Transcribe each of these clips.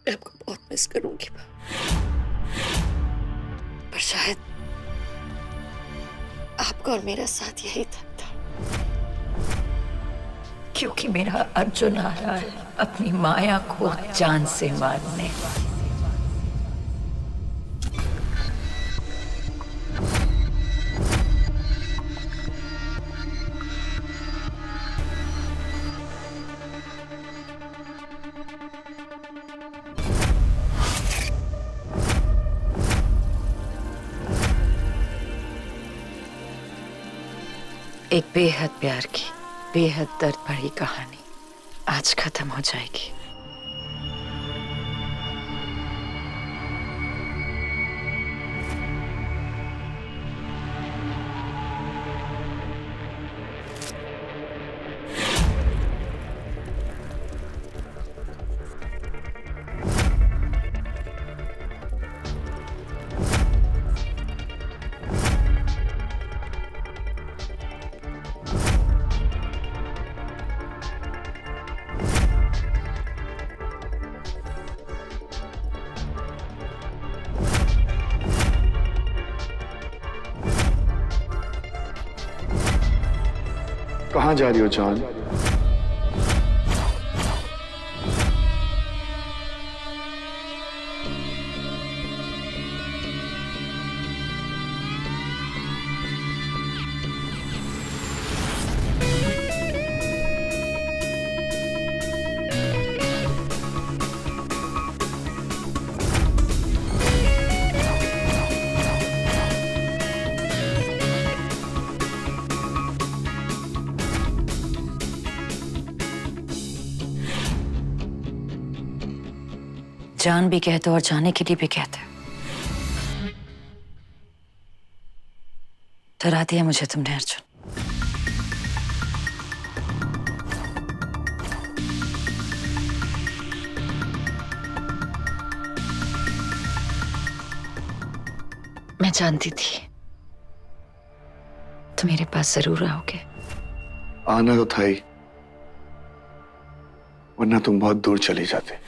मैं आपको बहुत मिस करूंगी, पर शायद आपका और मेरा साथ यही तक था। क्योंकि मेरा अर्जुन आ रहा है अपनी माया को जान से मारने। एक बेहद प्यार की, बेहद दर्द भरी कहानी आज खत्म हो जाएगी। कहाँ जा रही हो जान? जान भी कहते और जाने के लिए भी कहते। डरा दिया मुझे तुमने अर्जुन। मैं जानती थी तुम मेरे पास जरूर आओगे। आना तो था ही, वरना तुम बहुत दूर चले जाते।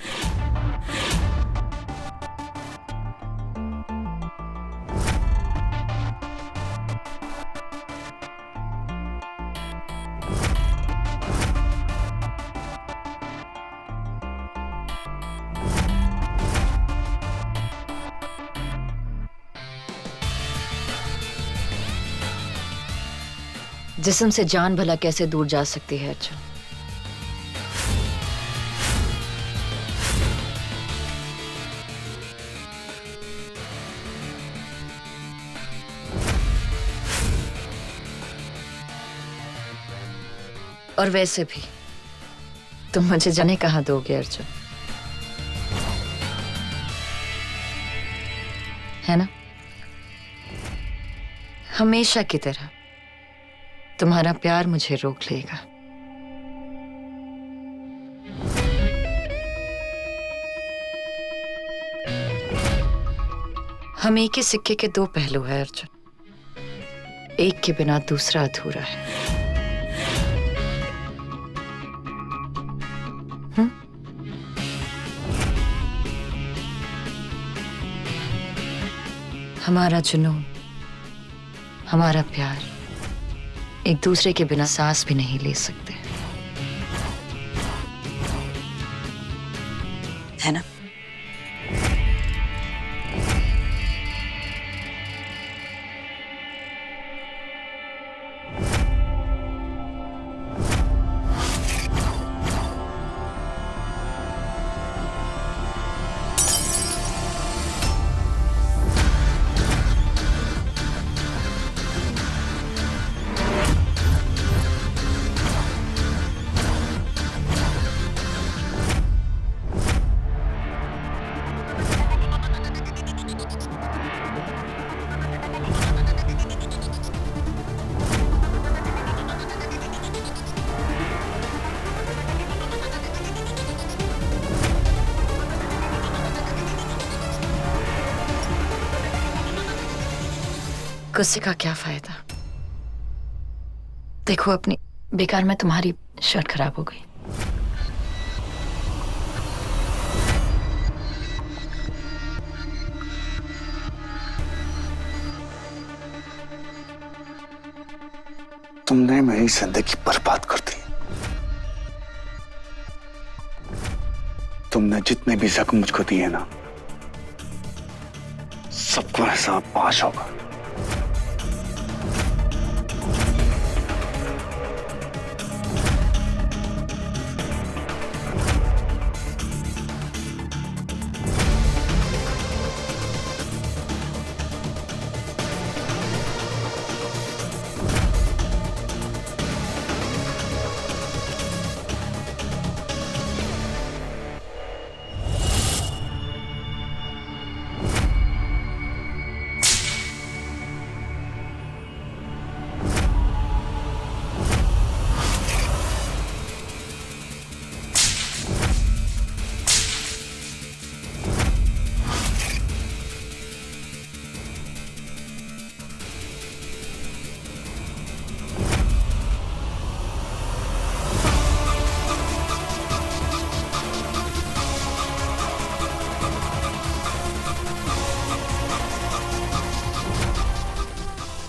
जिस्म से जान भला कैसे दूर जा सकती है अर्जुन? और वैसे भी तुम मुझे जाने कहाँ दोगे अर्जुन, है ना? हमेशा की तरह तुम्हारा प्यार मुझे रोक लेगा। हम एक ही सिक्के के दो पहलू हैं अर्जुन, एक के बिना दूसरा अधूरा है। हमारा जुनून, हमारा प्यार एक दूसरे के बिना सांस भी नहीं ले सकते, है ना? गुस्से का क्या फायदा? देखो अपनी बेकार में तुम्हारी शर्ट खराब हो गई। तुमने मेरी जिंदगी बर्बाद कर दी। तुमने जितने भी जख्म मुझको दिए ना, सबका हिसाब पाश होगा।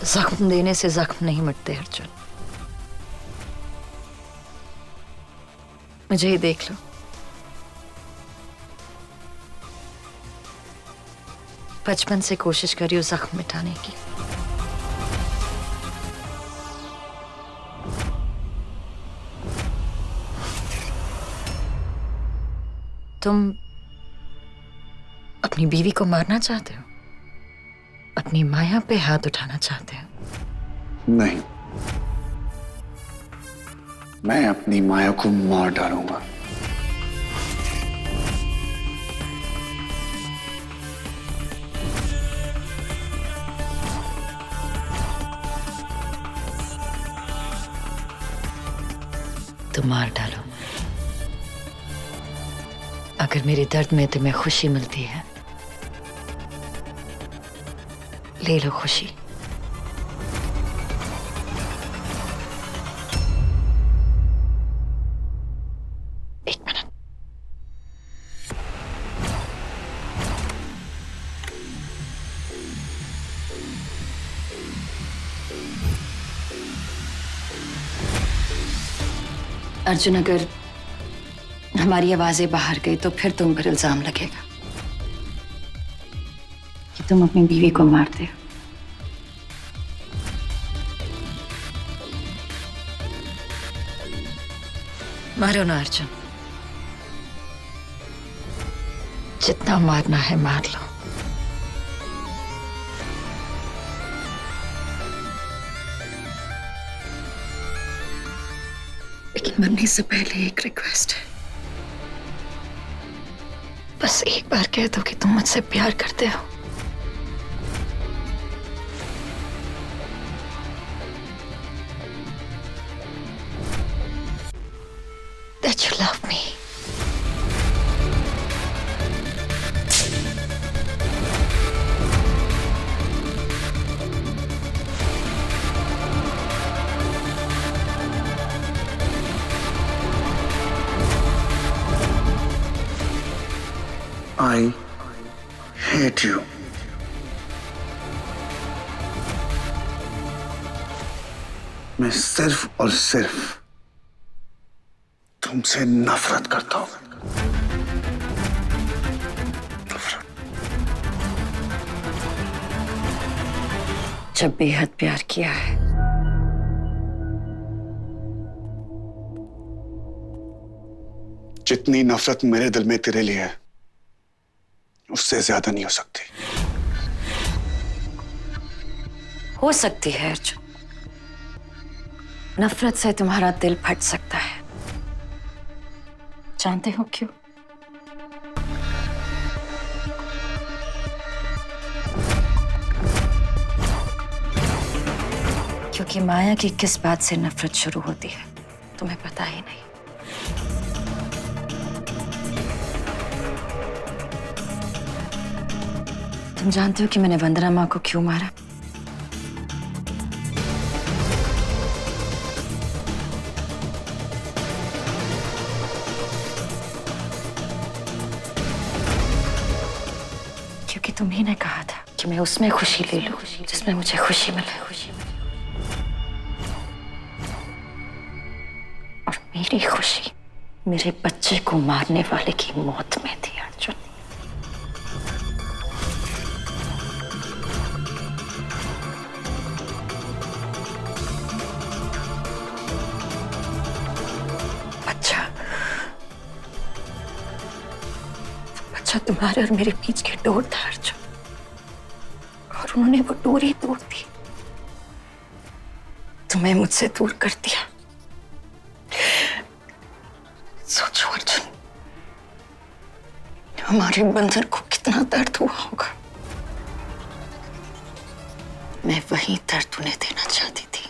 जख्म देने से जख्म नहीं मिटते अर्जुन। मुझे ही देख लो, बचपन से कोशिश करी हूं जख्म मिटाने की। तुम अपनी बीवी को मारना चाहते हो, अपनी माया पे हाथ उठाना चाहते हो। नहीं, मैं अपनी माया को मार डालूंगा। तो मार डालो। अगर मेरे दर्द में तुम्हें खुशी मिलती है, ले लो खुशी। एक मिनट। अर्जुन, अगर हमारी आवाजें बाहर गई तो फिर तुम पर इल्जाम लगेगा कि तुम अपनी बीवी को मारते हो। मारो ना अर्जुन, जितना मारना है मार लो। लेकिन मरने से पहले एक रिक्वेस्ट है। बस एक बार कह दो कि तुम मुझसे प्यार करते हो। That you love me. I hate you. मैं सिर्फ और सिर्फ तुमसे नफरत करता हूं। नफरत। जब बेहद प्यार किया है, जितनी नफरत मेरे दिल में तेरे लिए है, उससे ज्यादा नहीं हो सकती। हो सकती है अर्जुन। नफरत से तुम्हारा दिल फट सकता है। जानते हो क्यों? क्योंकि माया की किस बात से नफरत शुरू होती है तुम्हें पता ही नहीं। तुम जानते हो कि मैंने वंदना माँ को क्यों मारा? क्योंकि तुम्ही ने कहा था कि मैं उसमें खुशी ले लूं जिसमें मुझे खुशी मिले। मेरी खुशी मेरे बच्चे को मारने वाले की मौत में थी अर्जुन। बच्चा तुम्हारे और मेरे बीच की डोर था अर्जुन, और उन्होंने वो डोर ही तोड़ दी, तुम्हें मुझसे दूर कर दिया। सोचो अर्जुन, हमारे बंधन को कितना दर्द हुआ होगा। मैं वही दर्द उन्हें देना चाहती थी।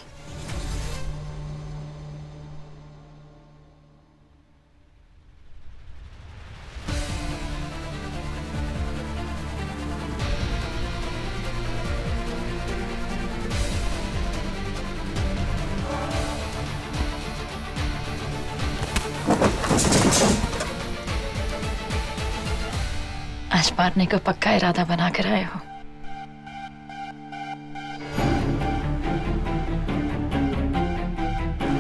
आज मारने का पक्का इरादा बना कर आए हो।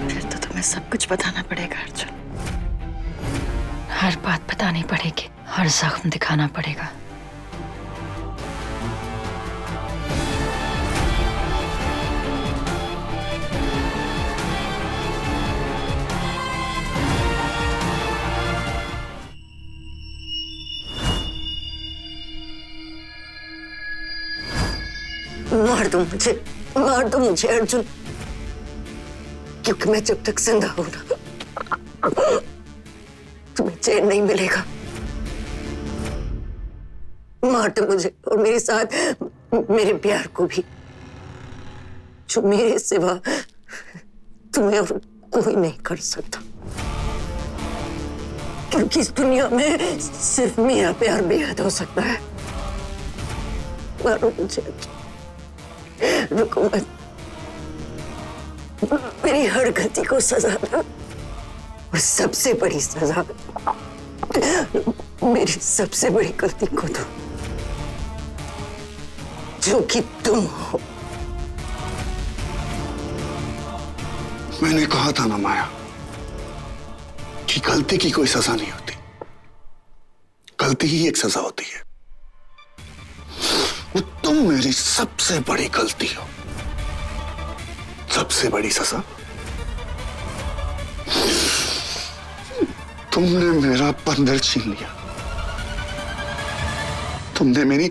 फिर तो तुम्हें सब कुछ बताना पड़ेगा अर्जुन। हर बात बतानी पड़ेगी, हर जख्म दिखाना पड़ेगा। मार दो मुझे अर्जुन, क्योंकि मैं जब तक जिंदा हूं ना, तुम्हें चैन नहीं मिलेगा। मार दो मुझे और मेरे साथ मेरे प्यार को भी, जो मेरे सिवा तुम्हें और कोई नहीं कर सकता। क्योंकि इस दुनिया में सिर्फ मेरा प्यार बेहद हो सकता है। मारो मुझे, रुको मत। मेरी हर गलती को सजा दो, और सबसे बड़ी सजा मेरी सबसे बड़ी गलती को दो, जो कि तुम हो। मैंने कहा था ना माया कि गलती की कोई सजा नहीं होती, गलती ही एक सजा होती है। वो तुम मेरी सबसे बड़ी गलती हो, सबसे बड़ी सजा। तुमने मेरा बंदर छीन लिया, तुमने मेरी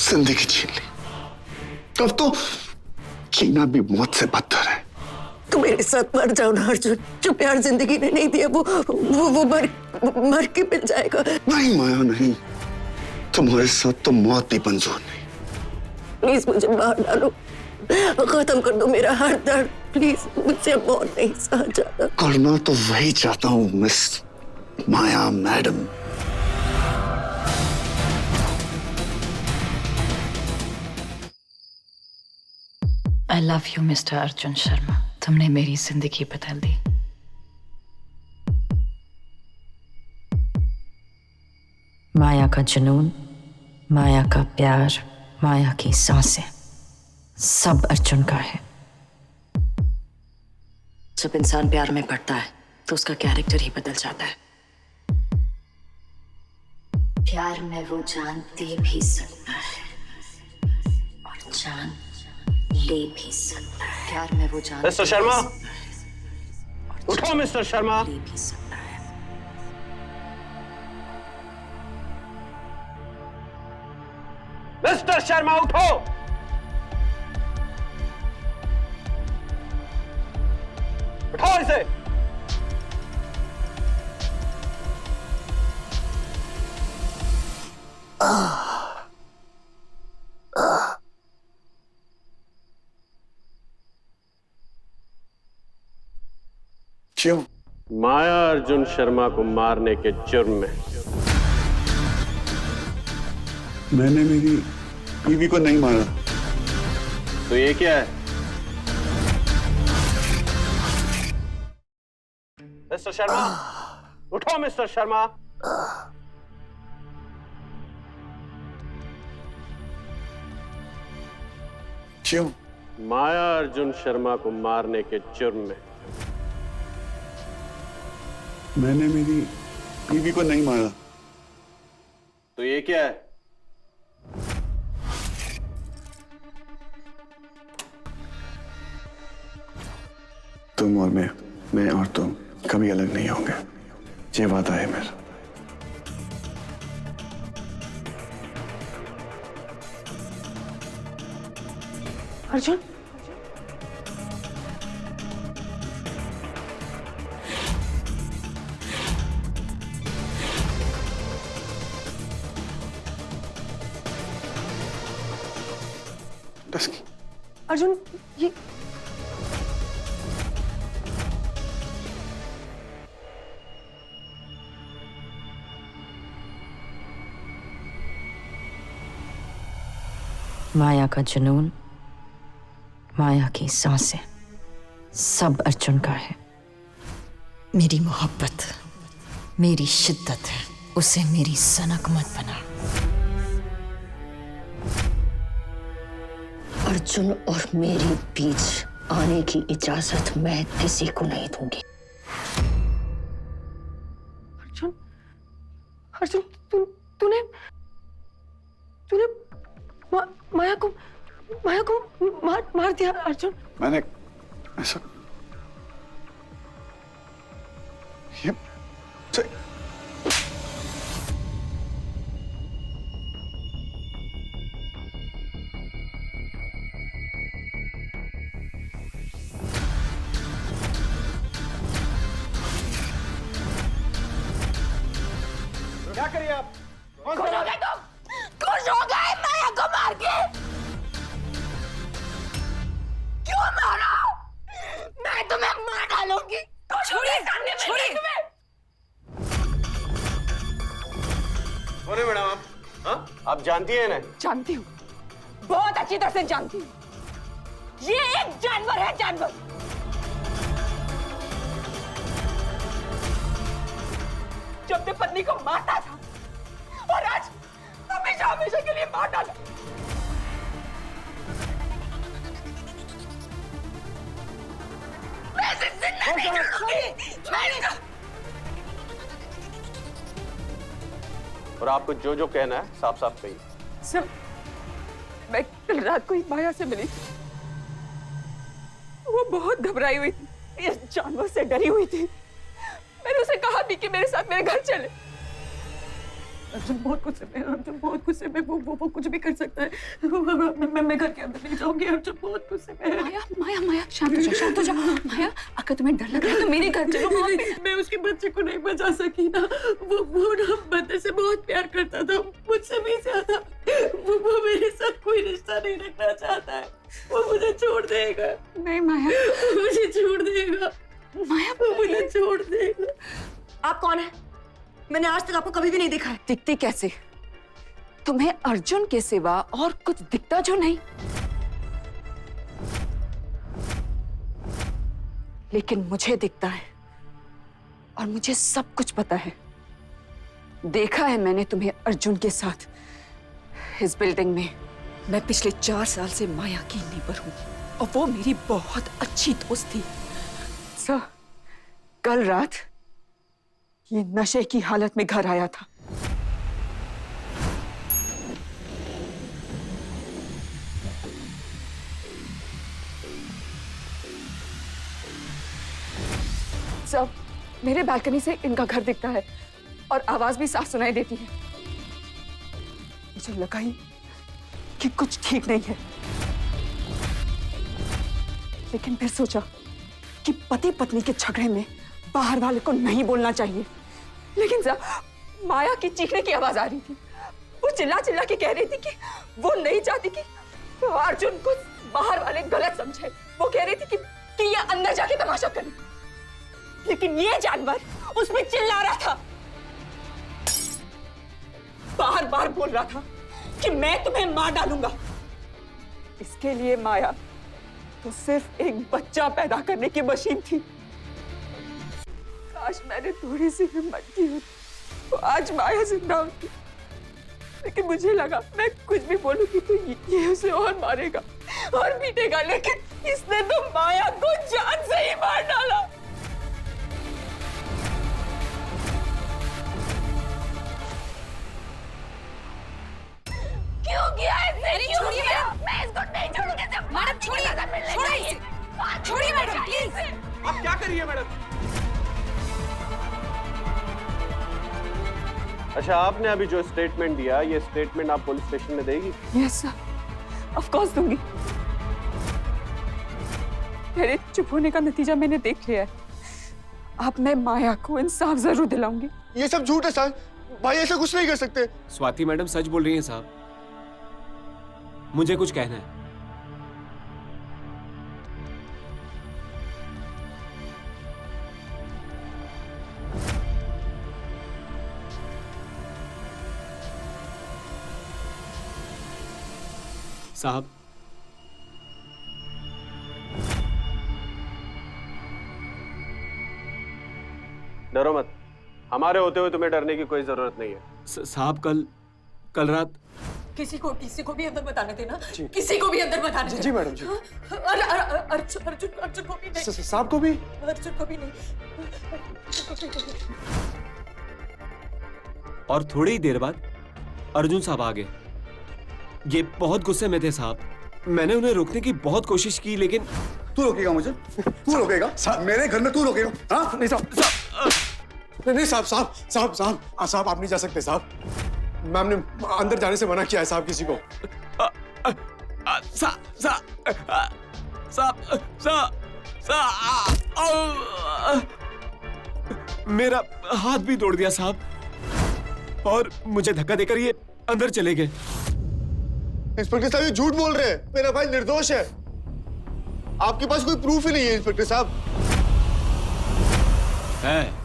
जिंदगी छीन ली। तब तो जीना भी मौत से बदतर है। तुम मेरे साथ मर जाओ ना अर्जुन, जो प्यार जिंदगी ने नहीं दिया वो मर के मिल जाएगा। नहीं माया, नहीं, तुम्हारे साथ तो मौत भी मंजूर नहीं। प्लीज मुझे मार डालो, खत्म कर दो मेरा हर दर्द। प्लीज मुझसे मौत नहीं सहा जाता। करना तो वही चाहता हूँ miss Maya madam. I love you mister Arjun Sharma. तुमने मेरी जिंदगी बदल दी। माया का जुनून, माया का प्यार, माया की सांसें, सब अर्जुन का है। जब इंसान प्यार में पड़ता है तो उसका कैरेक्टर ही बदल जाता है। प्यार में वो जान दे भी सकता है और जान ले भी सकता है। प्यार में वो जान मिस्टर शर्मा, उठो मिस्टर शर्मा। ले भी सकता है। मिस्टर शर्मा उठो। उठो इसे। क्यों? माया अर्जुन शर्मा को मारने के जुर्म में। मैंने मेरी बीवी को नहीं मारा। तो ये क्या है? मिस्टर शर्मा, उठो मिस्टर शर्मा। क्यों? माया अर्जुन शर्मा को मारने के जुर्म में। मैंने मेरी बीवी को नहीं मारा। तो ये क्या है? तुम और मैं और तुम कभी अलग नहीं होंगे, ये वादा है मेरा। अर्जुन, डस्की, अर्जुन, ये माया का जुनून, माया की सांसें, सब अर्जुन का है। मेरी मोहब्बत, मेरी शिद्दत है, उसे मेरी सनक मत बना। अर्जुन और मेरे बीच आने की इजाजत मैं किसी को नहीं दूंगी। अर्जुन, अर्जुन, तूने माया को मार दिया अर्जुन। मैंने ऐसा ये से... क्या करिए आप? खुश हो गए तुम? खुश हो गए माया को मार के? क्यों मारा? मैं तुम्हें मार डालूंगी। छोड़िए, छोड़िए। कौन है मैडम आप? हाँ? आप जानती हैं ना? जानती हूँ, बहुत अच्छी तरह से जानती हूँ। ये एक जानवर है, जानवर। जो अपनी पत्नी को मारता था और आज हमेशा हमेशा के लिए मार डाला। मैं इसे जिंदा नहीं छोड़ूंगी। और आपको जो जो कहना है साफ साफ कहिए। सर, मैं कल रात को ही माया से मिली थी। वो बहुत घबराई हुई थी, इस जानवर से डरी हुई थी। मैंने उसे कहा भी कि मेरे साथ मेरे घर चले। अर्जुन बहुत गुस्से में, अर्जुन बहुत गुस्से में। वो कुछ भी कर सकता है। मैं घर के अंदर नहीं जाऊंगी। अर्जुन बहुत गुस्से में। माया, माया, माया, शांत हो जा, शांत हो जा। माया, अगर तुम्हें डर लग रहा है तो मेरे घर चलो। वहाँ पे मैं उसके बच्चे को नहीं बचा सकी ना। वो ना बंदे से बहुत प्यार करता था, मुझसे भी ज्यादा। वो मेरे साथ कोई रिश्ता नहीं रखना चाहता है। वो मुझे छोड़ देगा। नहीं माया, मुझे छोड़ देगा। माया, वो मुझे छोड़ देगा। आप कौन है? मैंने आज तक आपको कभी भी नहीं देखा है। दिखती कैसे? तुम्हें अर्जुन के सिवा और कुछ दिखता जो नहीं। लेकिन मुझे दिखता है और मुझे सब कुछ पता है। देखा है मैंने तुम्हें अर्जुन के साथ इस बिल्डिंग में। मैं पिछले 4 साल से माया की नेबर हूं और वो मेरी बहुत अच्छी दोस्त थी। सर, कल रात ये नशे की हालत में घर आया था। सब मेरे बालकनी से इनका घर दिखता है और आवाज भी साफ सुनाई देती है। मुझे लगा ही कि कुछ ठीक नहीं है, लेकिन फिर सोचा कि पति पत्नी के झगड़े में बाहर वाले को नहीं बोलना चाहिए। लेकिन जब माया की चीखने की आवाज आ रही थी, वो चिल्ला चिल्ला के कह रही थी कि वो नहीं चाहती कि अर्जुन को बाहर वाले गलत समझे। वो कह रही थी कि ये अंदर जाके तमाशा करे। लेकिन ये जानवर उसमें चिल्ला रहा था, बार बार बोल रहा था कि मैं तुम्हें मार डालूंगा। इसके लिए माया तो सिर्फ एक बच्चा पैदा करने की मशीन थी। काश मैंने थोड़ी सी हिम्मत की होती तो आज माया जिंदा होती। लेकिन मुझे लगा मैं कुछ भी बोलूंगी तो ये उसे और मारेगा और पीटेगा। लेकिन इसने तो माया को जान से ही मार डाला। क्या कर रही है मैडम? अच्छा, आपने अभी जो स्टेटमेंट दिया, ये स्टेटमेंट आप पुलिस स्टेशन में देगी? यस सर, ऑफ कोर्स दूंगी। मेरे चुप होने का नतीजा मैंने देख लिया है। अब मैं माया को इंसाफ जरूर दिलाऊंगी। ये सब झूठ है सर, भाई ऐसा कुछ नहीं कर सकते। स्वाति मैडम सच बोल रही हैं साहब, मुझे कुछ कहना है। साहब, डरो मत, हमारे होते हुए तुम्हें डरने की कोई जरूरत नहीं है। साहब कल रात किसी को भी अंदर मत आने देना। किसी को भी अंदर मत आने देना। जी मैडम जी। अर्जुन को भी नहीं। साहब को भी? अर्जुन को भी नहीं। और थोड़ी ही देर बाद अर्जुन साहब आ गए। ये बहुत गुस्से में थे साहब। मैंने उन्हें रोकने की बहुत कोशिश की, लेकिन तू रोकेगा मुझे? तू रोकेगा? मेरे घर में तू रोकेगा? हाँ? नहीं साहब, नहीं साहब आप नहीं जा सकते साहब। मैम ने अंदर जाने से मना किया है साहब किसी को। मेरा हाथ भी तोड़ दिया साहब, और मुझे धक्का देकर ये अंदर चले गए। इंस्पेक्टर साहब ये झूठ बोल रहे हैं, मेरा भाई निर्दोष है। आपके पास कोई प्रूफ ही नहीं है इंस्पेक्टर साहब। है,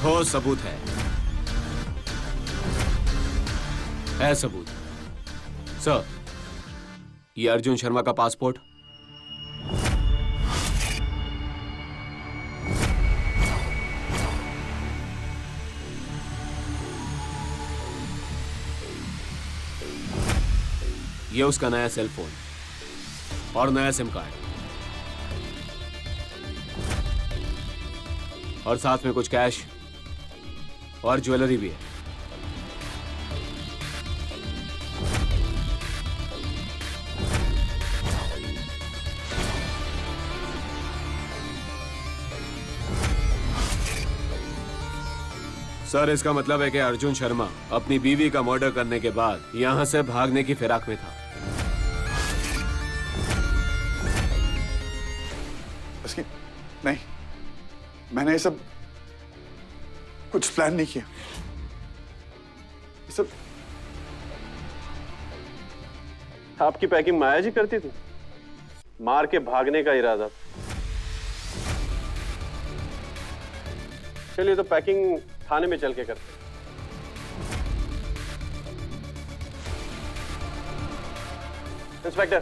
हो सबूत है सबूत। सर, ये अर्जुन शर्मा का पासपोर्ट, ये उसका नया सेल फोन और नया सिम कार्ड, और साथ में कुछ कैश और ज्वेलरी भी है। सर, इसका मतलब है कि अर्जुन शर्मा अपनी बीवी का मर्डर करने के बाद यहां से भागने की फिराक में था। उसकी नहीं, मैंने ये सब कुछ प्लान नहीं किया। ये सब आपकी पैकिंग माया जी करती थी? मार के भागने का इरादा। चलिए तो पैकिंग थाने में चल के करते हैं। इंस्पेक्टर,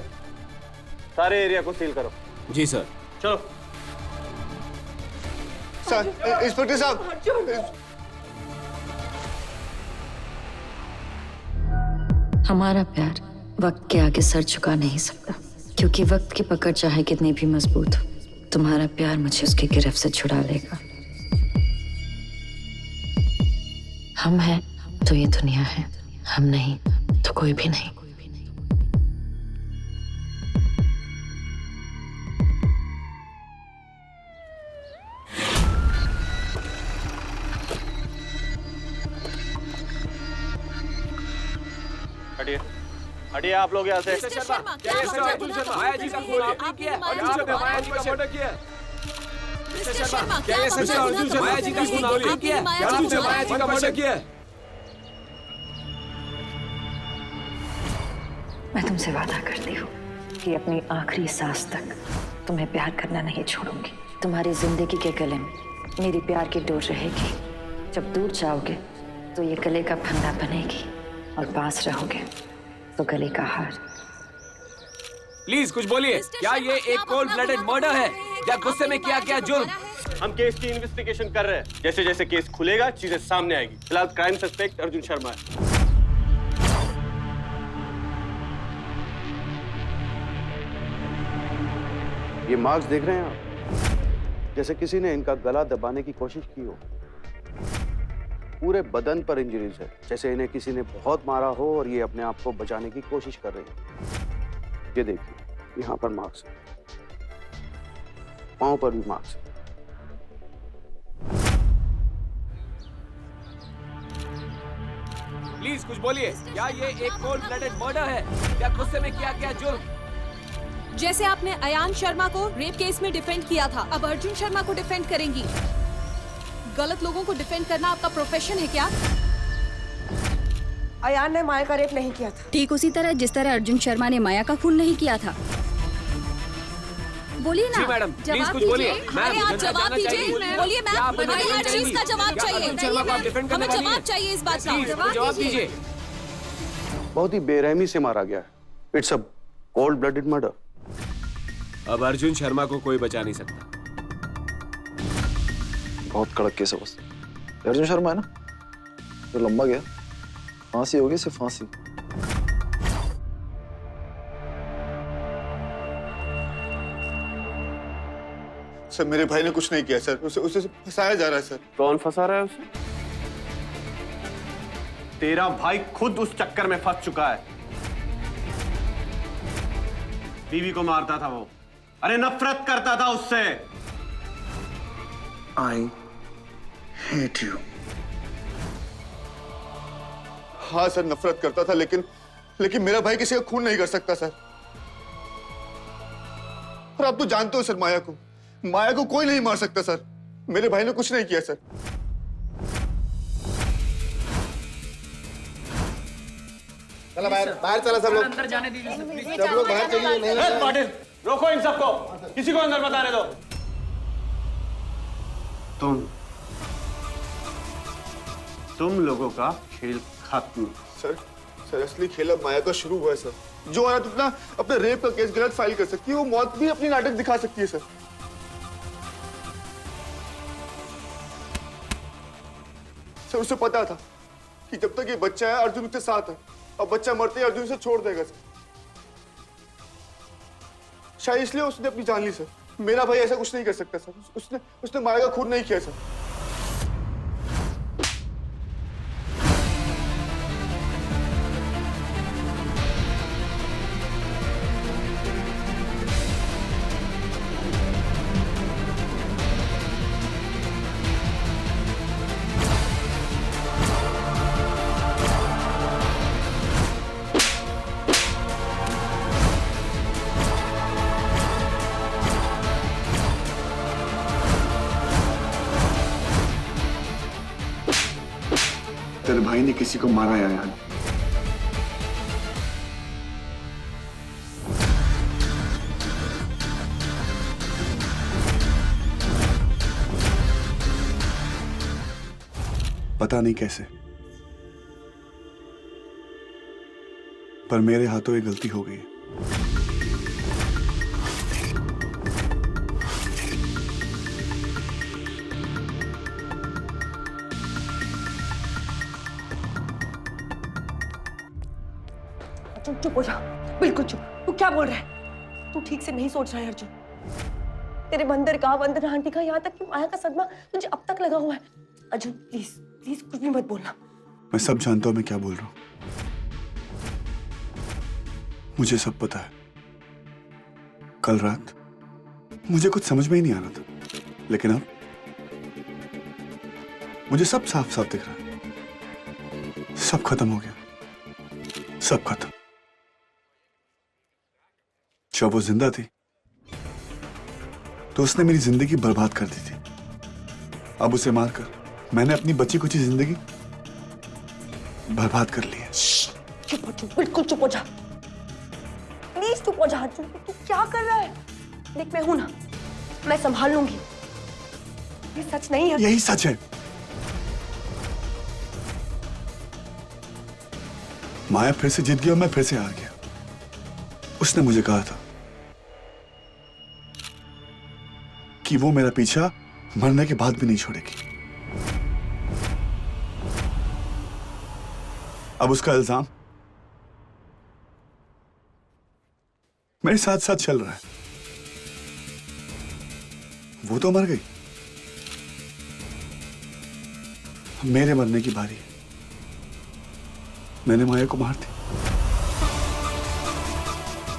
सारे एरिया को सील करो। जी सर। चलो। सर, इंस्पेक्टर साहब, हमारा प्यार वक्त के आगे सर झुका नहीं सकता, क्योंकि वक्त की पकड़ चाहे कितनी भी मजबूत हो, तुम्हारा प्यार मुझे उसकी गिरफ्त से छुड़ा लेगा। हम हैं तो ये दुनिया है, हम नहीं तो कोई भी नहीं। हटिए, हटिए आप लोग यहाँ से। अर्जुन शर्मा माया जी का खून आपने किया है। अर्जुन ने माया जी का मर्डर किया है। क्या ये सच है? अर्जुन शर्मा माया जी का खून आपने किया है। अर्जुन शर्मा माया जी का मर्डर किया है। मैं तुमसे वादा करती हूँ कि अपनी आखिरी सांस तक तुम्हें प्यार करना नहीं छोड़ूंगी। तुम्हारी जिंदगी के गले में मेरी प्यार की डोर रहेगी। जब दूर जाओगे तो ये गले का फंदा बनेगी, और पास रहोगे तो गले का हार। प्लीज कुछ बोलिए, क्या ये एक कोल्ड ब्लडेड मर्डर है या गुस्से में किया क्या जुर्म? हम केस की इन्वेस्टिगेशन कर रहे हैं। जैसे जैसे केस खुलेगा चीजें सामने आएगी। फिलहाल क्राइम सस्पेक्ट अर्जुन शर्मा है। ये मार्क्स देख रहे हैं आप? जैसे किसी ने इनका गला दबाने की कोशिश की हो। पूरे बदन पर इंजरीज है, जैसे इन्हें किसी ने बहुत मारा हो और ये अपने आप को बचाने की कोशिश कर रहे हैं। ये देखिए, यहाँ पर मार्क्स है। पांव पर भी मार्क्स। प्लीज कुछ बोलिए। क्या ये एक कोल्ड ब्लडेड मर्डर है? क्या गुस्से में किया गया जुर्म? जैसे आपने अयान शर्मा को रेप केस में डिफेंड किया था, अब अर्जुन शर्मा को डिफेंड करेंगी। गलत लोगों को डिफेंड करना आपका प्रोफेशन है क्या? अयान ने माया का रेप नहीं किया था। ठीक उसी तरह जिस तरह अर्जुन शर्मा ने माया का खून नहीं किया था। बोलिए ना। जी मैडम, प्लीज जवाब कुछ बोलिए। दीजिए। मैम, अरे आप जनता जवाब जानना दीजिए। चाहिए। बोलिए क्या मैम, आप हमें बताइए हर चीज का जवाब क्या चाहिए। अर्जुन शर्मा को आप डिफेंड करने हमें वाली हैं? जवाब चाहिए इस बात का। प्लीज जवाब दीजिए। बहुत ही बेरहमी से मारा गया है। It's a cold blooded murder. अब अर्जुन शर्मा को कोई बचा नहीं सकता। बहुत कड़क केस है बस। अर्जुन शर्मा है ना, जो लंबा गया, फांसी होगी, सिर्फ फांसी। सर मेरे भाई ने कुछ नहीं किया सर, उसे फंसाया जा रहा है सर। कौन फंसा रहा है उसे? तेरा भाई खुद उस चक्कर में फंस चुका है। बीवी को मारता था वो, अरे नफरत करता था उससे। I hate you. हाँ सर, नफरत करता था, लेकिन मेरा भाई किसी का खून नहीं कर सकता सर। और आप तो जानते हो सर, माया को कोई नहीं मार सकता सर। मेरे भाई ने कुछ नहीं किया सर। चला बाहर चला सब लोग। अंदर जाने दीजिए सब लोग बाहर चलिए। नहीं पाटिल, रोको इन सबको, किसी को अंदर मत आने दो। तुम लोगों का खेल खत्म। सर असली खेल अब माया का शुरू हुआ है सर। जो औरत अपना रेप का केस गलत फाइल कर सकती है, वो मौत भी अपनी नाटक दिखा सकती है सर। सर उसे पता था कि जब तक ये बच्चा है अर्जुन उसके साथ है, और बच्चा मरते ही अर्जुन उसे छोड़ देगा सर। शायद इसलिए उसने अपनी जान ली सर। मेरा भाई ऐसा कुछ नहीं कर सकता सर। उसने माया का खून नहीं किया सर। तेरे भाई ने किसी को मारा है यार। पता नहीं कैसे, पर मेरे हाथों ये गलती हो गई है। चुप हो जा, बिल्कुल चुप। तू क्या बोल रहा है? तू ठीक से नहीं सोच रहा है अर्जुन। तेरे बंदर का, वंदना आंटी का, यहाँ तक कि माया का सदमा तुझे अब तक लगा हुआ है। अर्जुन प्लीज प्लीज कुछ भी मत बोलना। मैं सब जानता हूं मैं क्या बोल रहा हूं। मुझे सब पता है। कल रात मुझे कुछ समझ में ही नहीं आ रहा था, लेकिन अब मुझे सब साफ साफ दिख रहा है। सब खत्म हो गया, सब खत्म। जब वो जिंदा थी तो उसने मेरी जिंदगी बर्बाद कर दी थी। अब उसे मारकर मैंने अपनी बची कुची जिंदगी बर्बाद कर ली है। चुप हो, चुप, बिल्कुल चुप हो जा। प्लीज चुप हो जा अर्जुन। तू क्या कर रहा है? देख मैं हूं ना, मैं संभाल लूंगी। ये सच नहीं है। यही सच है। माया फिर से जीत गई और मैं फिर से हार गया। उसने मुझे कहा था कि वो मेरा पीछा मरने के बाद भी नहीं छोड़ेगी। अब उसका इल्जाम मेरे साथ साथ चल रहा है। वो तो मर गई, मेरे मरने की बारी है। मैंने माया को मार दी।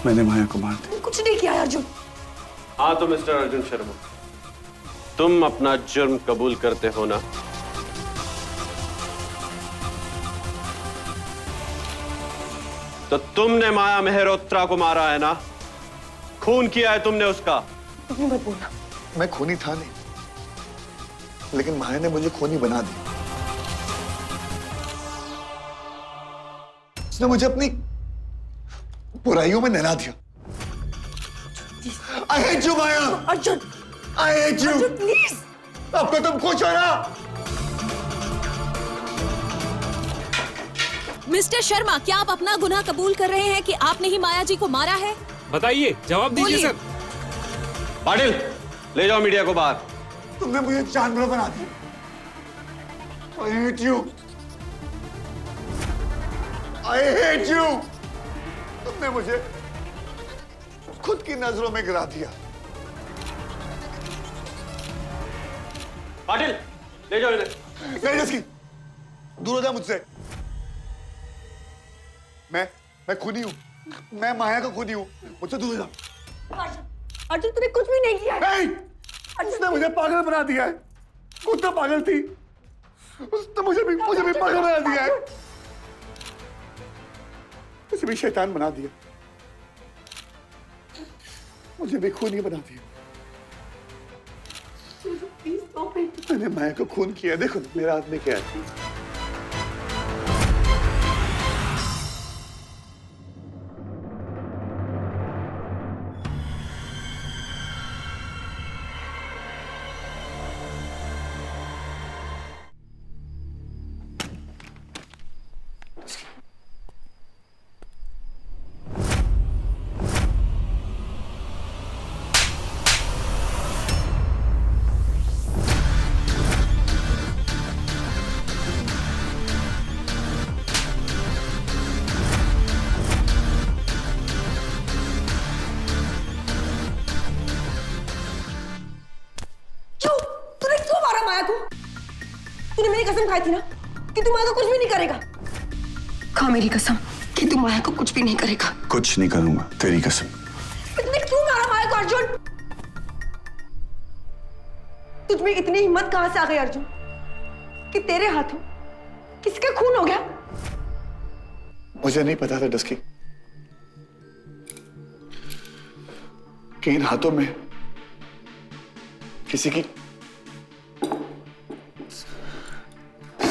मैंने माया को मार दी। कुछ नहीं किया अर्जुन। हाँ तो मिस्टर अर्जुन शर्मा, तुम अपना जुर्म कबूल करते हो ना? तो तुमने माया मेहरोत्रा को मारा है ना? खून किया है तुमने उसका? मत बोलना। मैं खूनी था नहीं, लेकिन माया ने मुझे खूनी बना दिया। उसने मुझे अपनी बुराइयों में नहला दिया। I hate you, Maya. Arjun, I hate you। Arjun please. अब तो तुम खुश हो ना? मिस्टर शर्मा, क्या आप अपना गुनाह कबूल कर रहे हैं कि आपने ही माया जी को मारा है? बताइए, जवाब दीजिए बोलिए। सर। पाटिल, ले जाओ मीडिया को बाहर। तुमने मुझे जानवर बना दिया। I hate you। I hate you। तुमने मुझे खुद की नजरों में गिरा दिया। पाटिल, ले जाओ इन्हें। नहीं जस्की, दूर हो जा मुझसे। मैं खूनी हूँ। मैं माया का खूनी हूँ। मुझसे दूर हो जा। अर्जुन तूने कुछ भी नहीं किया है। नहीं, उसने मुझे पागल बना दिया है। खुद तो पागल थी, उसने मुझे भी पागल बना दिया है। मुझे भी शैतान बना दिया। मुझे भी खूनी बना दिया। मैंने माया को खून किया। देखो मेरा हाथ में क्या है। तूने मेरी कसम खाई थी ना कि तू माया को कुछ भी नहीं करेगा। खा मेरी कसम कि तू माया को कुछ भी नहीं करेगा। कुछ नहीं करूंगा, तेरी कसम। तूने क्यों मारा माया को अर्जुन? तुझ में इतनी हिम्मत कहां से आ गई अर्जुन कि तेरे हाथों किसका खून हो गया? मुझे नहीं पता था डस्की कि इन हाथों में किसी की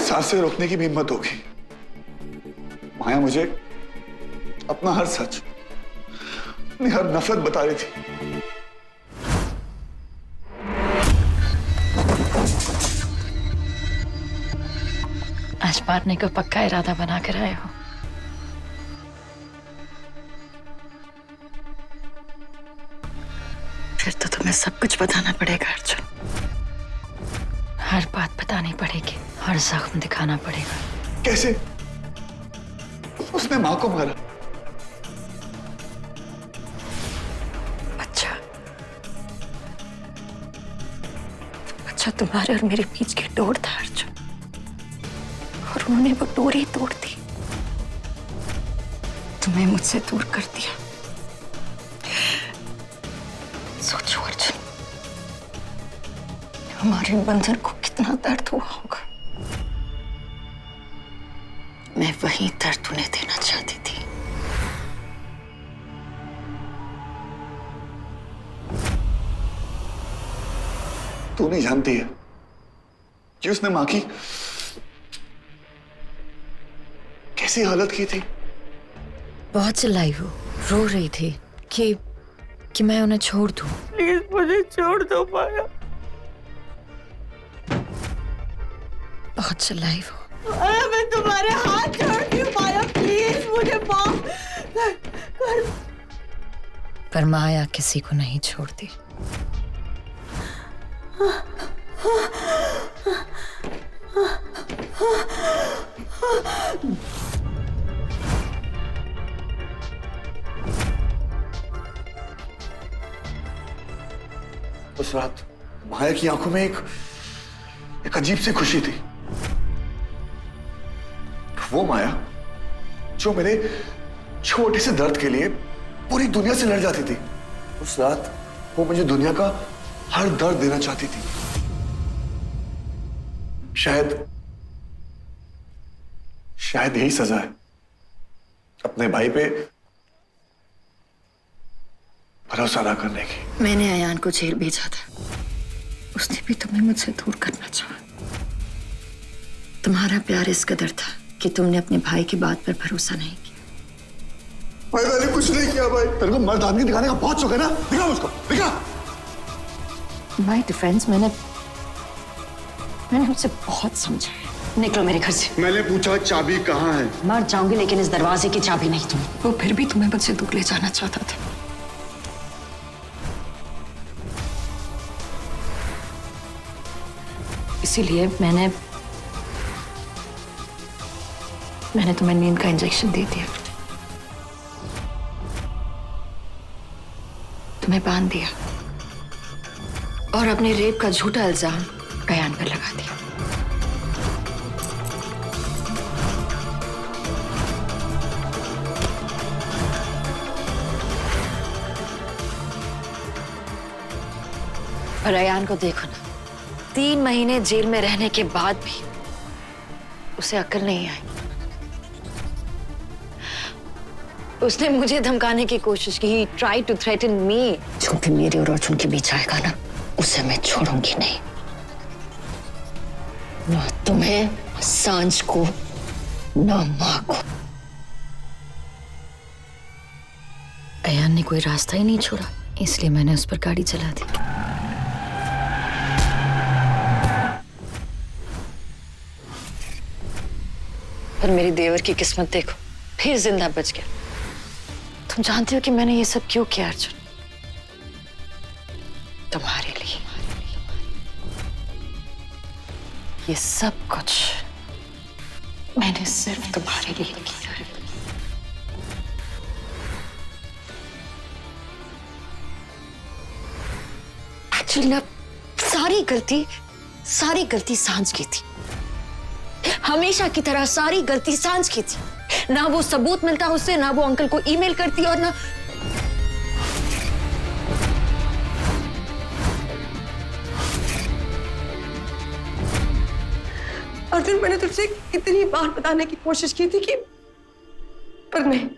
सांसें रोकने की भी हिम्मत होगी। माया मुझे अपना हर सच, अपनी हर नफरत बता रही थी। आज मारने का पक्का इरादा बना कर आए हो। फिर तो तुम्हें सब कुछ बताना पड़ेगा अर्जुन। हर बात बतानी पड़ेगी, हर जख्म दिखाना पड़ेगा। कैसे? उसने मां को मारा। बच्चा तुम्हारे और मेरे बीच की डोर था अर्जुन, और उन्होंने वो डोर ही तोड़ दी। तुम्हें मुझसे दूर कर दिया। सोचो अर्जुन, हमारे बंधन को कितना दर्द हुआ होगा। मैं वही दर्द उन्हें देना चाहती थी। तू नहीं जानती है कि उसने मां की कैसी हालत की थी। बहुत चिल्लाई वो, रो रही थी कि मैं उन्हें छोड़ दूं। प्लीज मुझे छोड़ दो माया। बहुत चिल्लाई वो। मैं तुम्हारे हाथ जोड़ती हूँ माया, प्लीज मुझे माफ कर। पर माया किसी को नहीं छोड़ती। उस रात माया की आंखों में एक अजीब सी खुशी थी। वो माया जो मेरे छोटे से दर्द के लिए पूरी दुनिया से लड़ जाती थी, उस रात वो मुझे दुनिया का हर दर्द देना चाहती थी। शायद यही सजा है अपने भाई पे भरोसा ना करने की। मैंने अयान को जेल भेजा था, उसने भी तुम्हें मुझसे दूर करना चाहा। तुम्हारा प्यार इस कदर था कि तुमने अपने भाई की बात पर भरोसा नहीं किया। भाई मैंने कुछ नहीं किया भाई। तेरे को मर्द आदमी दिखाने का बहुत शौक है ना, दिखा मुझको, दिखा। माय डिफेंस, मैंने उसे बहुत समझाया। निकलो मेरे घर से। मैंने पूछा चाबी कहाँ है? मर जाऊंगी लेकिन इस दरवाजे की चाबी नहीं दूंगी। वो फिर भी तुम्हें मुझसे दूर ले जाना चाहता था। इसीलिए मैंने तुम्हें नींद का इंजेक्शन दे दिया, तुम्हें बांध दिया और अपने रेप का झूठा इल्जाम अयान पर लगा दिया। और अयान को देखो ना, 3 महीने जेल में रहने के बाद भी उसे अक्ल नहीं आई। उसने मुझे धमकाने की कोशिश की। He tried to threaten me। जो भी मेरे और अर्जुन के बीच आएगा ना, उसे मैं छोड़ूंगी नहीं। ना तुम्हें, सांझ को, ना माँ को। अयान ने कोई रास्ता ही नहीं छोड़ा, इसलिए मैंने उस पर गाड़ी चला दी। पर मेरी देवर की किस्मत देखो, फिर जिंदा बच गया। तुम जानती हो कि मैंने ये सब क्यों किया अर्जुन? तुम्हारे लिए। ये सब कुछ मैंने सिर्फ तुम्हारे लिए किया है। एक्चुअली ना, सारी गलती सांझ की थी। हमेशा की तरह सारी गलती सांझ की थी। ना वो सबूत मिलता उससे, ना वो अंकल को ईमेल करती, और ना अर्जुन, मैंने तुझसे कितनी बार बताने की कोशिश की थी कि, पर नहीं,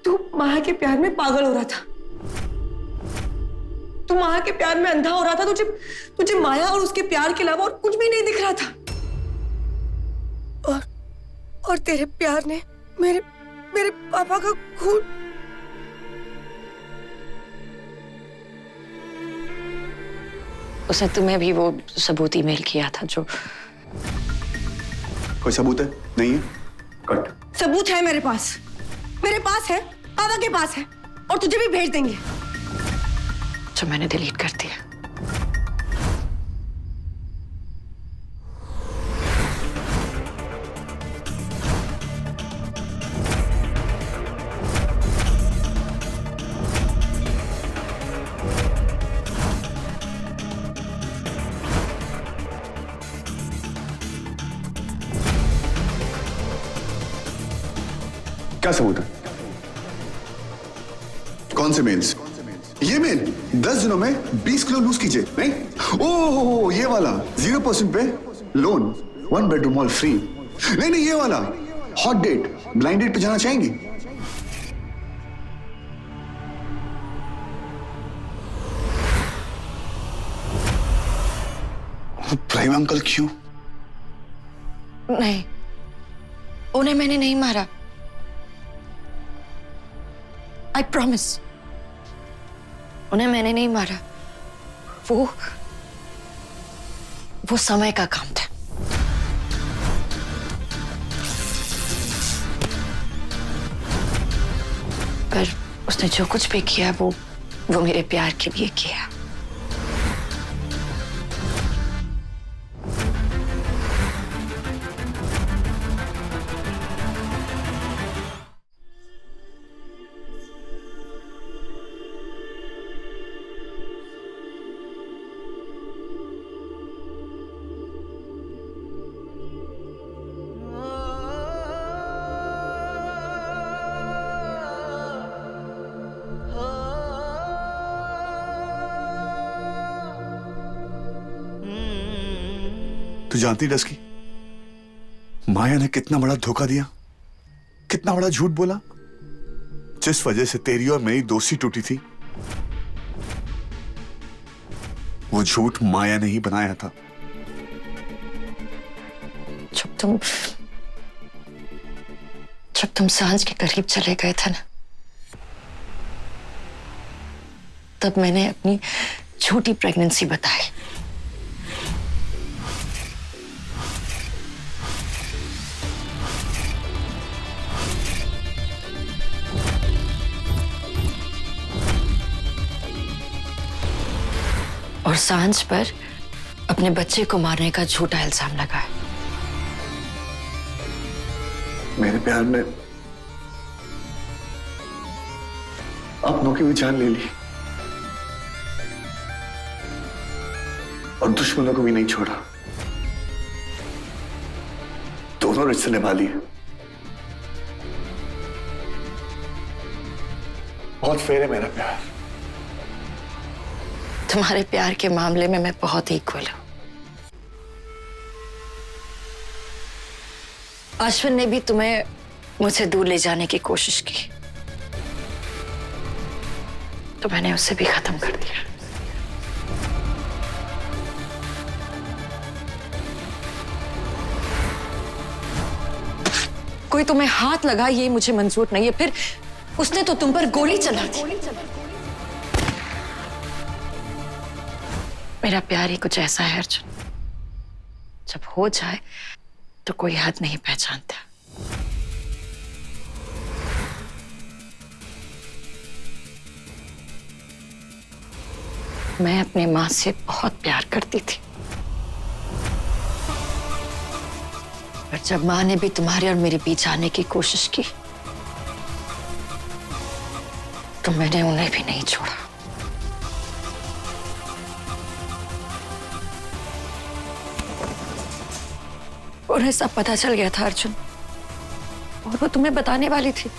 तू माया के प्यार में पागल हो रहा था। तू माया के प्यार में अंधा हो रहा था। तुझे माया और उसके प्यार के अलावा और कुछ भी नहीं दिख रहा था। और तेरे प्यार ने मेरे पापा का खून। उसने तुम्हें भी वो सबूत ईमेल किया था जो। कोई सबूत है? नहीं है? कट। सबूत है मेरे पास है, पापा के पास है, और तुझे भी भेज देंगे। जो मैंने डिलीट कर दिया। क्या सबूत है? कौन से मेल्स? ये मेल 10 दिनों में 20 किलो लूज कीजिए। नहीं, ओह ये वाला 0% पे लोन, 1 बेडरूम हॉल फ्री। नहीं, ये वाला हॉट डेट, ब्लाइंड डेट पे जाना चाहेंगी? प्राइम अंकल क्यों? नहीं, उन्हें मैंने नहीं मारा। I promise। उन्हें मैंने नहीं मारा। वो समय का काम था। पर उसने जो कुछ भी किया वो मेरे प्यार के लिए किया। तू जानती डस्की, माया ने कितना बड़ा धोखा दिया, कितना बड़ा झूठ बोला, जिस वजह से तेरी और मेरी दोस्ती टूटी थी। वो झूठ माया ने ही बनाया था। जब तुम सांझ के करीब चले गए थे ना, तब मैंने अपनी छोटी प्रेगनेंसी बताई। और सांझ पर अपने बच्चे को मारने का झूठा इल्जाम लगाया। मेरे प्यार में अपनों की भी जान ले ली और दुश्मनों को भी नहीं छोड़ा। दोनों रिश्ते निभा लिए। बहुत फेयर है मेरा प्यार। तुम्हारे प्यार के मामले में मैं बहुत इक्वल हूं। अश्विन ने भी तुम्हें मुझसे दूर ले जाने की कोशिश की, तो मैंने उसे भी खत्म कर दिया। कोई तुम्हें हाथ लगा ये मुझे मंजूर नहीं है, फिर उसने तो तुम पर गोली चला दी। मेरा प्यार ही कुछ ऐसा है अर्जुन, जब हो जाए तो कोई हद नहीं पहचानता। मैं अपनी मां से बहुत प्यार करती थी, पर जब मां ने भी तुम्हारे और मेरे बीच आने की कोशिश की, तो मैंने उन्हें भी नहीं छोड़ा। उन्हें सब पता चल गया था अर्जुन, और वो तुम्हें बताने वाली थी।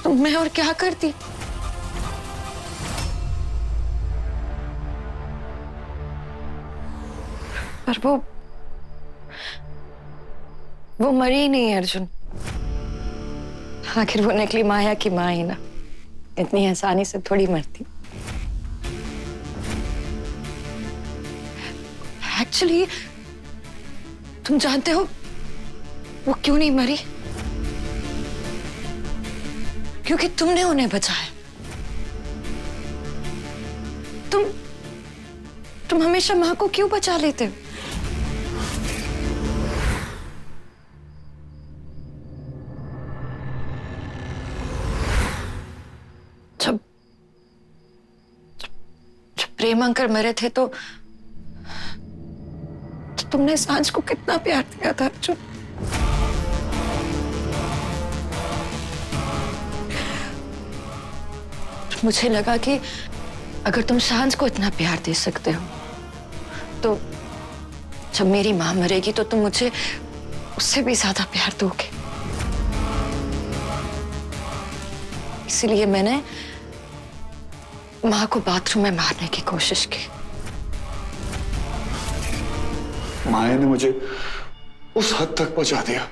तुम मैं और क्या करती? पर वो मरी ही नहीं अर्जुन। आखिर वो निकली माया की मां ही ना, इतनी आसानी से थोड़ी मरती। एक्चुअली तुम जानते हो वो क्यों नहीं मरी? क्योंकि तुमने उन्हें बचाया। तुम हमेशा मां को क्यों बचा लेते हो? जब प्रेम अंकल मरे थे तो तुमने सांझ को कितना प्यार दिया था अर्जुन। मुझे लगा कि अगर तुम सांझ को इतना प्यार दे सकते हो, तो जब मेरी मां मरेगी तो तुम मुझे उससे भी ज्यादा प्यार दोगे। इसीलिए मैंने मां को बाथरूम में मारने की कोशिश की। माया ने मुझे उस हद तक पहुंचा दिया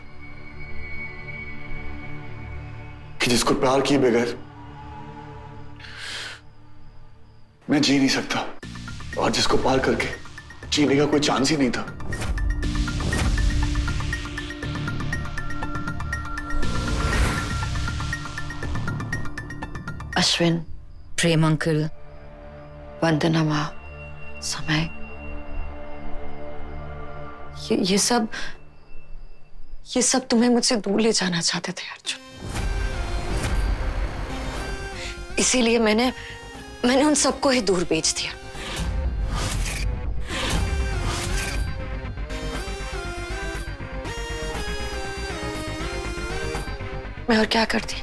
कि जिसको प्यार किए बगैर मैं जी नहीं सकता, और जिसको पार करके जीने का कोई चांस ही नहीं था। अश्विन, प्रेम अंकल, वंदना मां, समय, ये सब तुम्हें मुझसे दूर ले जाना चाहते थे अर्जुन। इसीलिए मैंने उन सबको ही दूर भेज दिया। मैं और क्या करती?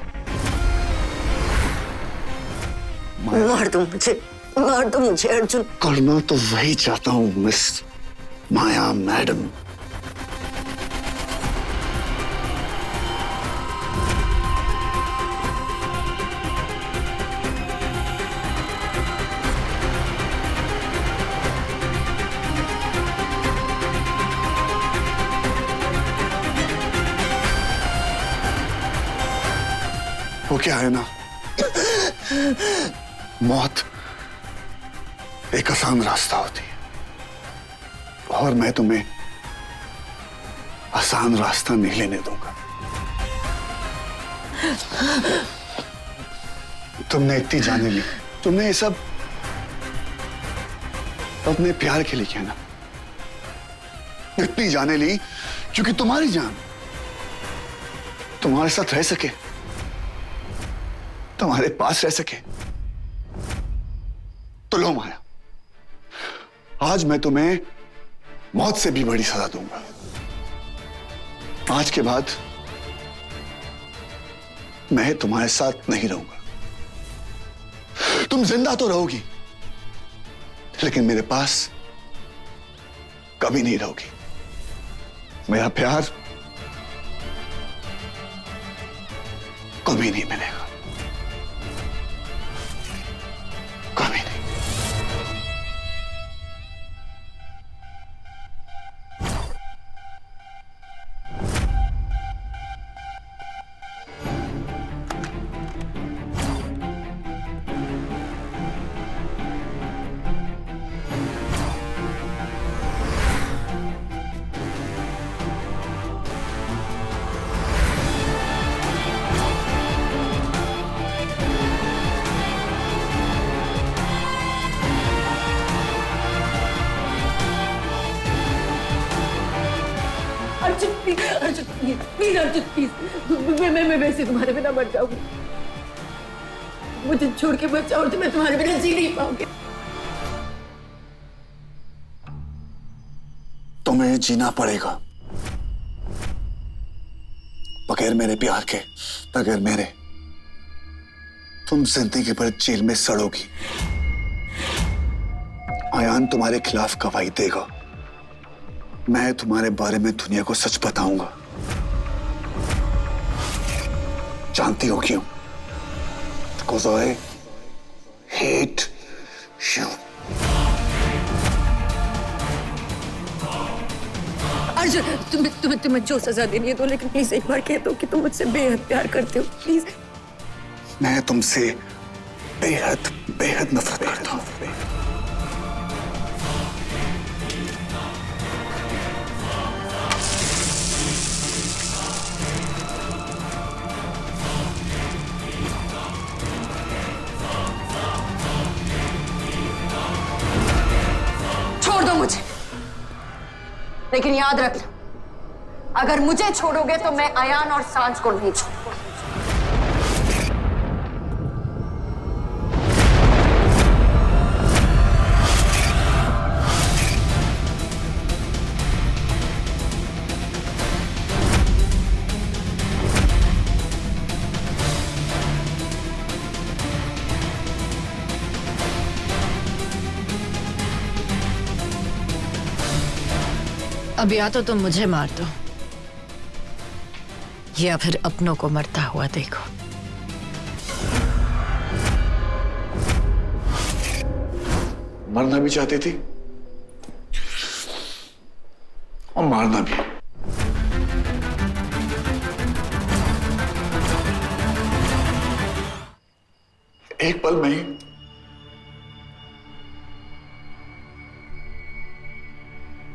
मार दो मुझे अर्जुन। करना तो वही चाहता हूं मिस माया मैडम। वो क्या है ना, मौत एक आसान रास्ता होती है और मैं तुम्हें आसान रास्ता नहीं लेने दूंगा। तुमने इतनी जाने ली, तुमने ये सब अपने प्यार के लिए किया ना। इतनी जाने ली क्योंकि तुम्हारी जान तुम्हारे साथ रह सके, तुम्हारे पास रह सके। तो लो माया, आज मैं तुम्हें मौत से भी बड़ी सजा दूंगा। आज के बाद मैं तुम्हारे साथ नहीं रहूंगा। तुम जिंदा तो रहोगी लेकिन मेरे पास कभी नहीं रहोगी। मेरा प्यार कभी नहीं मिलेगा, कभी नहीं। प्लीज अर्जुन प्लीज, मैं वैसे तुम्हारे बिना मर जाऊंगी। मुझे छोड़ के मत जाओ, तो मैं तुम्हारे बिना जी नहीं पाऊंगी। तुम्हें जीना पड़ेगा बगैर मेरे प्यार के, बगैर मेरे। तुम जिंदगी भर जेल में सड़ोगी। आयान तुम्हारे खिलाफ गवाही देगा। मैं तुम्हारे बारे में दुनिया को सच बताऊंगा। जानती हो क्यों? Because I hate you. Arjun, तुम्हें जो सजा देनी है दो, लेकिन प्लीज एक बार कह दो कि तुम मुझसे बेहद प्यार करते हो। प्लीज। मैं तुमसे बेहद बेहद नफरत करता हूं। छोड़ दो मुझे, लेकिन याद रखना, अगर मुझे छोड़ोगे तो मैं अयान और सांझ को नहीं छोड़ूंगा। अब या तो तुम मुझे मार दो या फिर अपनों को मरता हुआ देखो। मरना भी चाहती थी और मारना भी। एक पल में ही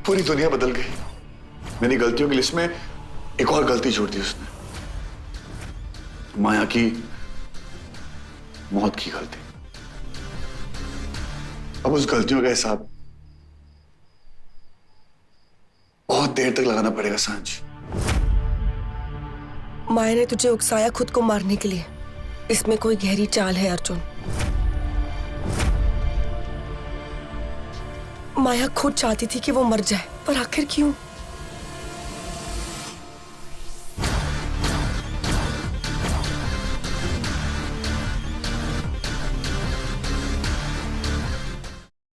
पूरी दुनिया बदल गई। मेरी गलतियों की लिस्ट में एक और गलती जोड़ दी उसने, माया की मौत की गलती। अब उस गलतियों का हिसाब बहुत देर तक लगाना पड़ेगा सांझ। माया ने तुझे उकसाया खुद को मारने के लिए। इसमें कोई गहरी चाल है अर्जुन। माया खुद चाहती थी कि वो मर जाए, पर आखिर क्यों?